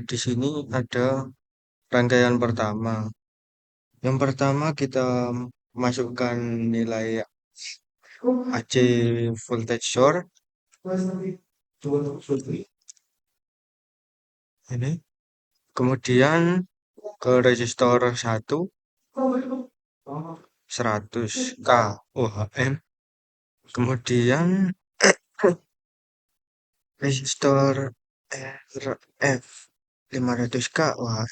di sini ada rangkaian pertama. Yang pertama kita masukkan nilai AC voltage source ini. Kemudian ke resistor 1 100k ohm. Kemudian resistor RF 500k. Wah,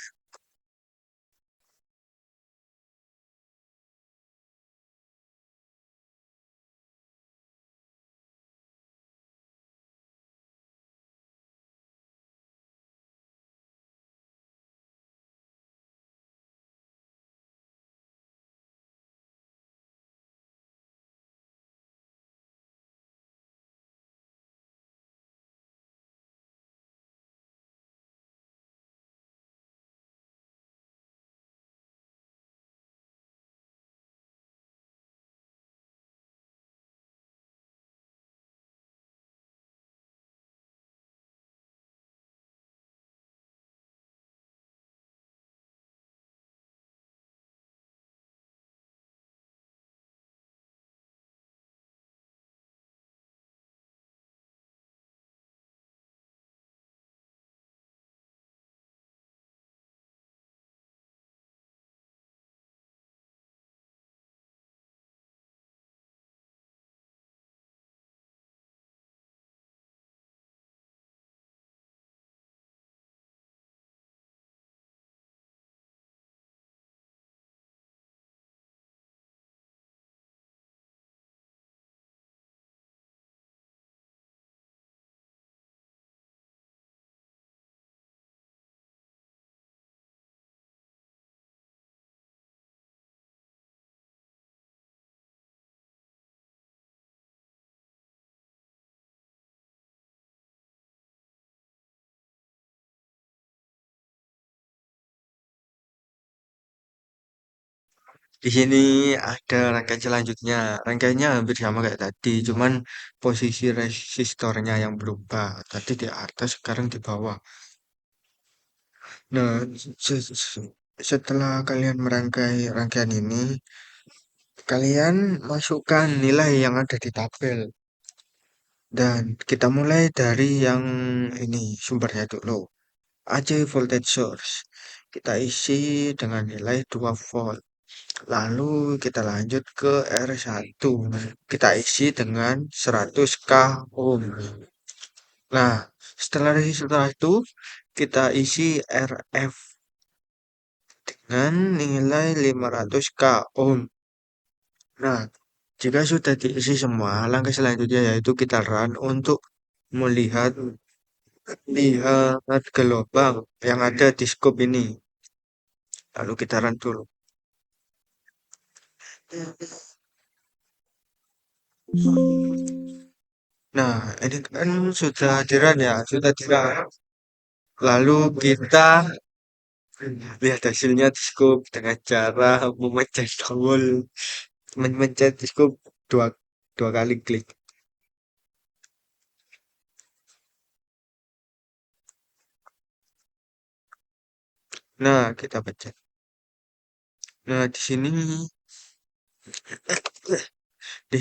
di sini ada rangkaian selanjutnya. Rangkaiannya hampir sama kayak tadi, cuman posisi resistornya yang berubah. Tadi di atas, sekarang di bawah. Nah, setelah kalian merangkai rangkaian ini, kalian masukkan nilai yang ada di tabel. Dan kita mulai dari yang ini, sumbernya dulu. AC voltage source. Kita isi dengan nilai 2 volt. Lalu kita lanjut ke R1. Kita isi dengan 100k ohm. Nah, setelah itu kita isi RF dengan nilai 500k ohm. Nah, jika sudah diisi semua, langkah selanjutnya yaitu kita run untuk melihat lihat gelombang yang ada di scope ini. Lalu kita run dulu. Nah, ini kan sudah di run ya, sudah di run. Lalu kita lihat hasilnya di scope dengan cara memencet tombol, memencet di scope dua, dua kali klik. Nah, kita pencet. Nah, di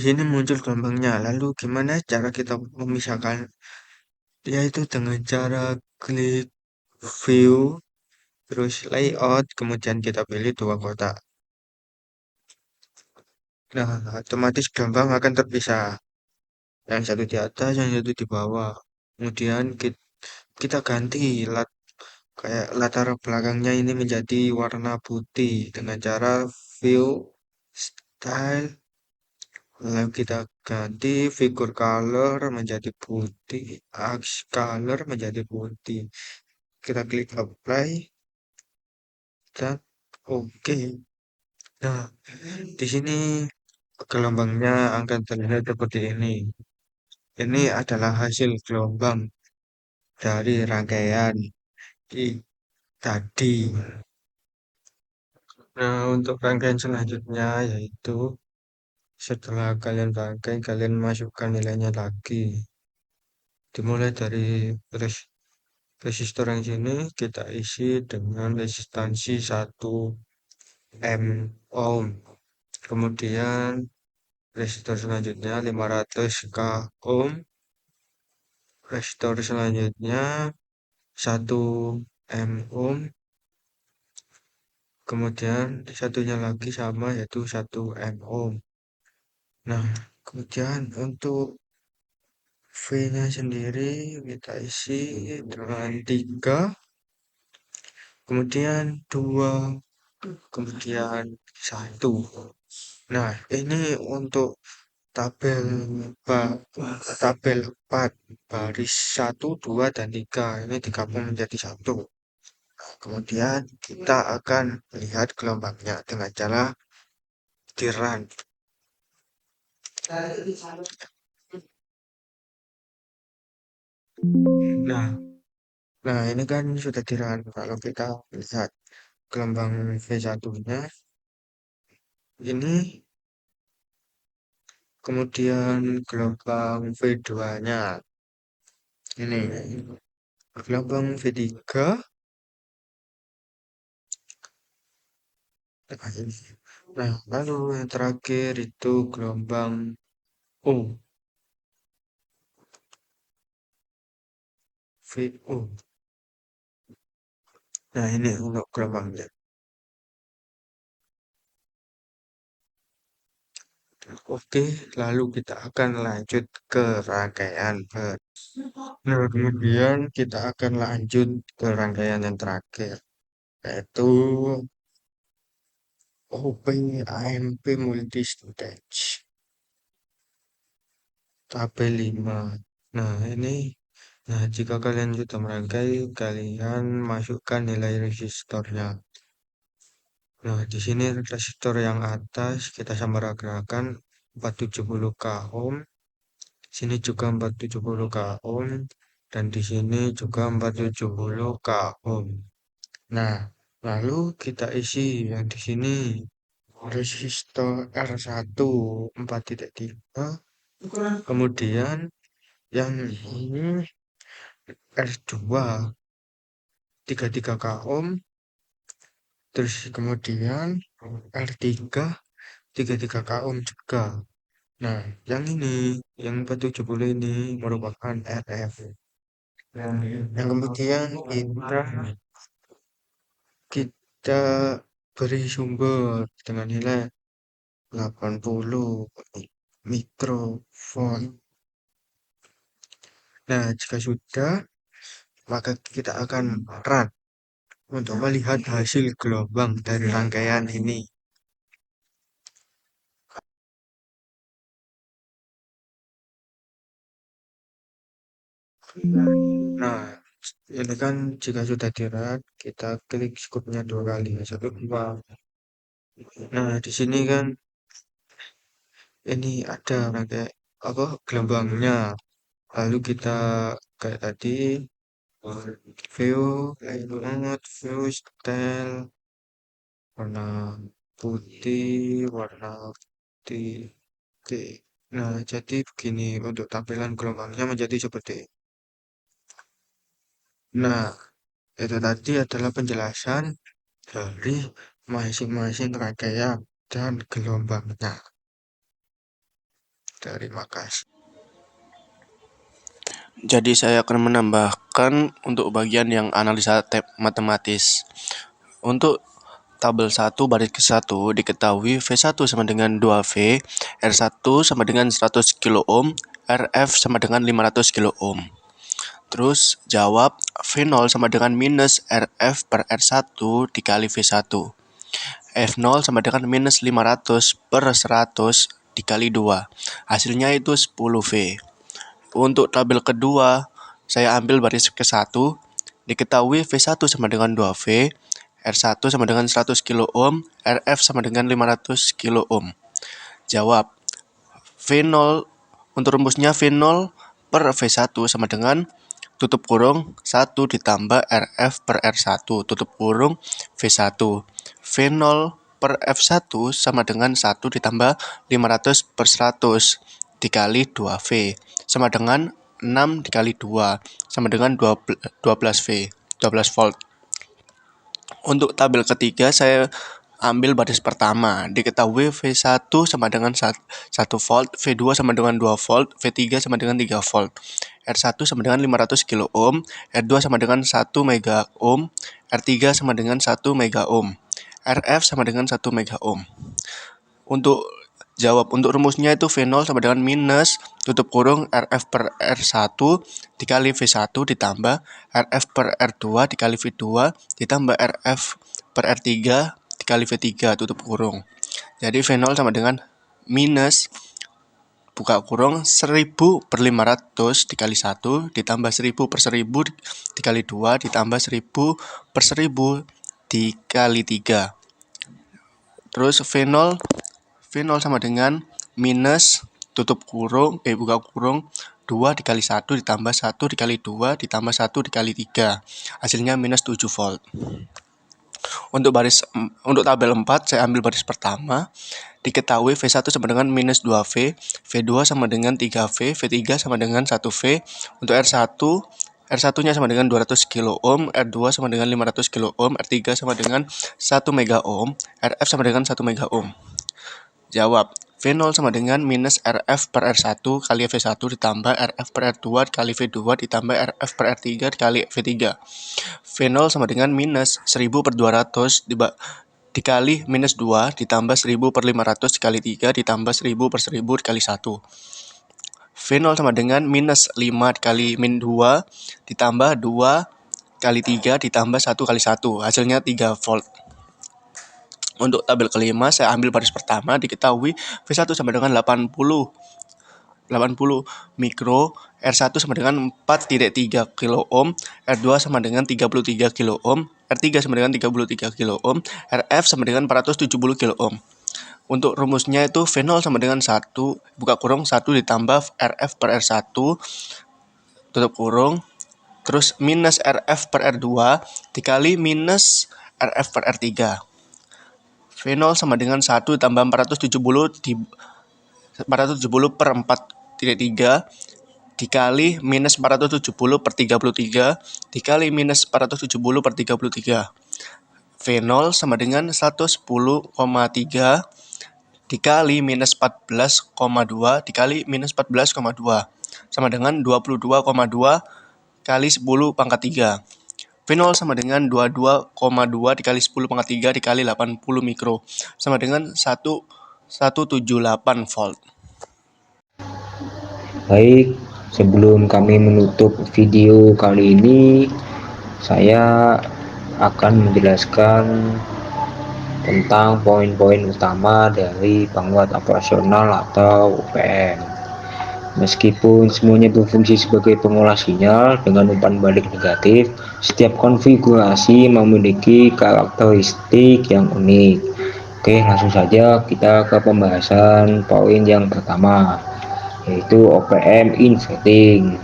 sini muncul gelombangnya. Lalu gimana cara kita memisahkan? Yaitu dengan cara klik view, terus layout, kemudian kita pilih dua kotak. Nah, otomatis gelombang akan terpisah. Yang satu di atas, yang satu di bawah. Kemudian kita ganti kayak latar belakangnya ini menjadi warna putih dengan cara view style. Lalu kita ganti figur color menjadi putih, ax color menjadi putih. Kita klik apply dan oke. Nah, di sini gelombangnya akan terlihat seperti ini. Ini adalah hasil gelombang dari rangkaian tadi. Nah, untuk rangkaian selanjutnya yaitu setelah kalian rangkai, kalian masukkan nilainya lagi. Dimulai dari terus. Resistor yang sini kita isi dengan resistansi 1 ohm. Kemudian resistor selanjutnya 500 k ohm. Resistor selanjutnya 1 ohm. Kemudian satunya lagi sama yaitu 1 ohm. Nah, kemudian untuk V-nya sendiri kita isi dengan 3, kemudian 2, kemudian 1. Nah, ini untuk tabel tabel 4 baris 1, 2, dan 3 ini digabung menjadi satu. Nah, kemudian kita akan lihat gelombangnya dengan cara di-run. Nah, ini kan sudah di-run. Kalau kita lihat gelombang V1-nya ini, kemudian gelombang V2-nya ini, gelombang V3 ini. Nah, lalu yang terakhir itu gelombang O, VO. Nah, ini untuk gelombangnya. Oke, lalu kita akan lanjut ke rangkaian Nah, kemudian kita akan lanjut ke rangkaian yang terakhir, yaitu OP AMP multistage tabel 5. Nah, jika kalian sudah merangkai, kalian masukkan nilai resistornya. Nah, di sini resistor yang atas kita samaratakan 470 k ohm, sini juga 470 k ohm, dan di sini juga 470 k ohm. Nah, lalu kita isi yang di sini resistor R1 4,3, kemudian yang ini R2 33 k ohm, terus kemudian R3 33 k ohm juga. Nah, yang 470 ini merupakan RF. Nah, yang kemudian kita beri sumber dengan nilai 80 mikrovolt. Nah, jika sudah, maka kita akan run untuk melihat hasil gelombang dari rangkaian ini. Nah, ini kan jika sudah di run, kita klik scope-nya 2 kali, 1, 2. Nah, di sini kan ini ada rangkai gelombangnya. Lalu kita kayak tadi view, view style warna putih. Oke. Nah, jadi begini untuk tampilan gelombangnya menjadi seperti ini. Nah, itu tadi adalah penjelasan dari masing-masing rangkaian dan gelombangnya. Terima kasih. Jadi saya akan menambahkan untuk bagian yang analisa matematis. Untuk tabel 1 baris ke-1 diketahui V1 sama dengan 2V, R1 sama dengan 100 kilo ohm, RF sama dengan 500 kilo ohm. Terus jawab V0 sama dengan minus RF per R1 dikali V1. F0 sama dengan minus 500 per 100 dikali 2. Hasilnya itu 10V. Untuk tabel kedua, saya ambil baris ke-1. Diketahui V1 sama dengan 2V, R1 sama dengan 100 kilo ohm, RF sama dengan 500 kilo ohm. Jawab. V0 untuk rumusnya V0 per V1 sama dengan tutup kurung 1 ditambah RF per R1 tutup kurung V1. V0 per F1 sama dengan 1 ditambah 500 per 100 dikali 2V sama dengan 6 dikali 2 sama dengan 12 volt. Untuk tabel ketiga saya ambil baris pertama. Diketahui V1 sama dengan 1 volt, V2 sama dengan 2 volt, V3 sama dengan 3 volt. R1 sama dengan 500 kilo ohm, R2 sama dengan 1 mega ohm, R3 sama dengan 1 mega ohm, RF sama dengan 1 mega ohm. Untuk rumusnya itu V0 sama dengan minus tutup kurung RF per R1 dikali V1 ditambah RF per R2 dikali V2 ditambah RF per R3 dikali V3 tutup kurung. Jadi V0 sama dengan minus buka kurung 1000 per 500 dikali 1 ditambah 1000 per 1000 dikali 2 ditambah 1000 per 1000 dikali 3. Terus V0 sama dengan minus tutup kurung buka kurung 2 dikali 1 ditambah 1 dikali 2 ditambah 1 dikali 3. Hasilnya minus 7 volt. Untuk tabel 4 saya ambil baris pertama. Diketahui V1 sama dengan minus 2V, V2 sama dengan 3V, V3 sama dengan 1V. Untuk R1-nya sama dengan 200 kilo ohm, R2 sama dengan 500 kilo ohm, R3 sama dengan 1 mega ohm, RF sama dengan 1 mega ohm. Jawab, V0 sama dengan minus RF per R1 kali V1 ditambah RF per R2 kali V2 ditambah RF per R3 dikali V3. V0 sama dengan minus 1000 per 200 dikali minus 2 ditambah 1000 per 500 dikali 3 ditambah 1000 per 1000 dikali 1. V0 sama dengan minus 5 dikali min 2 ditambah 2 kali 3 ditambah 1 kali 1. Hasilnya 3 volt. Untuk tabel kelima saya ambil baris pertama. Diketahui V1 sama dengan 80 mikro, R1 sama dengan 4,3 kilo ohm, R2 sama dengan 33 kilo ohm, R3 sama dengan 33 kilo ohm, RF sama dengan 470 kilo ohm. Untuk rumusnya itu V0 sama dengan 1 buka kurung 1 ditambah RF per R1 tutup kurung terus minus RF per R2 dikali minus RF per R3. V0 sama dengan 1 tambah 470 per 4,3 dikali minus 470 per 33 dikali minus 470 per 33. V0 sama dengan 110,3 dikali minus 14,2 dikali minus 14,2 sama dengan 22,2 kali 10 pangkat 3. V0 sama dengan 22,2 dikali 10 pangkat 3 dikali 80 mikro sama dengan 178 volt. Baik, sebelum kami menutup video kali ini, saya akan menjelaskan tentang poin-poin utama dari penguat operasional atau UPM. Meskipun semuanya berfungsi sebagai pengolah sinyal dengan umpan balik negatif, setiap konfigurasi memiliki karakteristik yang unik. Oke, langsung saja kita ke pembahasan poin yang pertama, yaitu OPM inverting.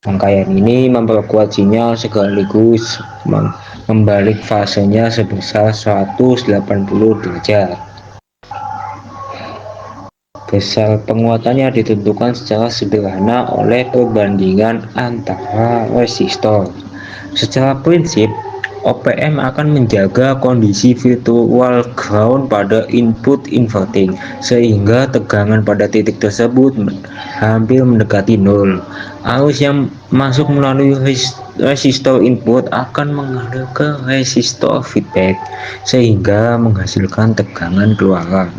Rangkaian ini memperkuat sinyal sekaligus membalik fasenya sebesar 180 derajat. Besar penguatannya ditentukan secara sederhana oleh perbandingan antara resistor. Secara prinsip, OPM akan menjaga kondisi virtual ground pada input inverting, sehingga tegangan pada titik tersebut hampir mendekati nol. Arus yang masuk melalui resistor input akan mengalir ke resistor feedback, sehingga menghasilkan tegangan keluaran.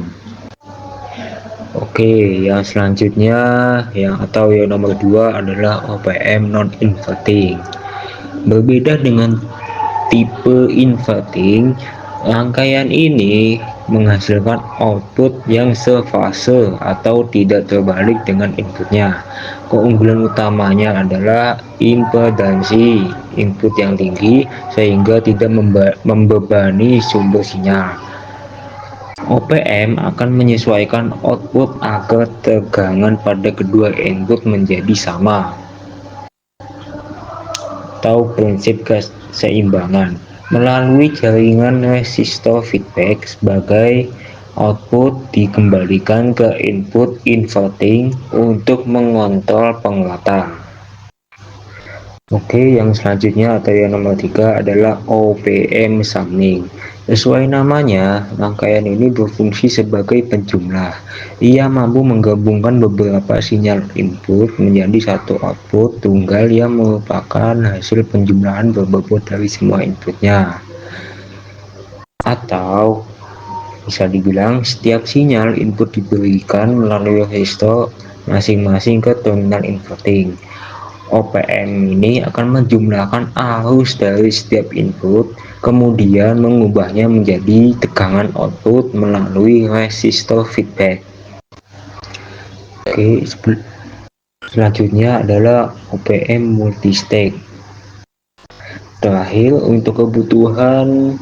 Oke, yang selanjutnya yang nomor 2 adalah OPM non inverting. Berbeda dengan tipe inverting, rangkaian ini menghasilkan output yang sefase atau tidak terbalik dengan inputnya. Keunggulan utamanya adalah impedansi input yang tinggi sehingga tidak membebani sumber sinyal. OPM akan menyesuaikan output agar tegangan pada kedua input menjadi sama, atau prinsip keseimbangan, melalui jaringan resistor feedback sebagai output dikembalikan ke input inverting untuk mengontrol penguatan. Oke, yang selanjutnya atau yang nomor 3 adalah OPM summing. Sesuai namanya, rangkaian ini berfungsi sebagai penjumlah. Ia mampu menggabungkan beberapa sinyal input menjadi satu output tunggal yang merupakan hasil penjumlahan berbobot dari semua inputnya. Atau bisa dibilang setiap sinyal input diberikan melalui resistor masing-masing ke terminal inverting. OPM ini akan menjumlahkan arus dari setiap input, kemudian mengubahnya menjadi tegangan output melalui resistor feedback. Oke, selanjutnya adalah OPM multistage. Terakhir, untuk kebutuhan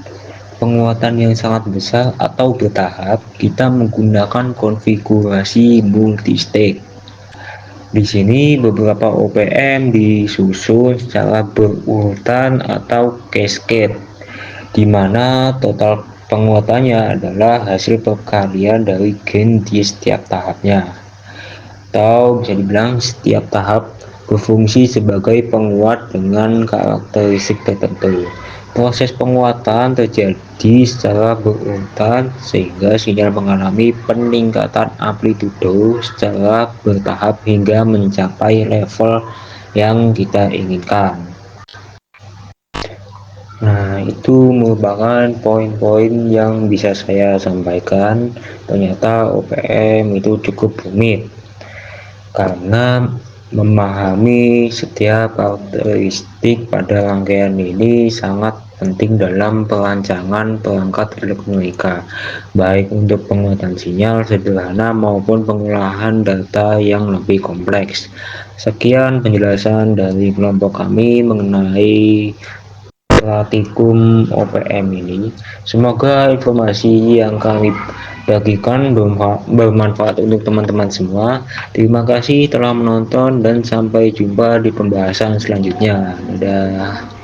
penguatan yang sangat besar atau bertahap, kita menggunakan konfigurasi multistage. Di sini beberapa OPM disusun secara berurutan atau cascade, di mana total penguatannya adalah hasil perkalian dari gain di setiap tahapnya. Atau bisa dibilang setiap tahap berfungsi sebagai penguat dengan karakteristik tertentu. Proses penguatan terjadi secara berurutan sehingga sinyal mengalami peningkatan amplitudo secara bertahap hingga mencapai level yang kita inginkan. Nah, itu merupakan poin-poin yang bisa saya sampaikan. Ternyata OPM itu cukup rumit karena memahami setiap karakteristik pada rangkaian ini sangat penting dalam perancangan perangkat elektronika, baik untuk penguatan sinyal sederhana maupun pengolahan data yang lebih kompleks. Sekian penjelasan dari kelompok kami mengenai praktikum OPM ini. Semoga informasi yang kami bagikan bermanfaat untuk teman-teman semua. Terima kasih telah menonton dan sampai jumpa di pembahasan selanjutnya. Dadah.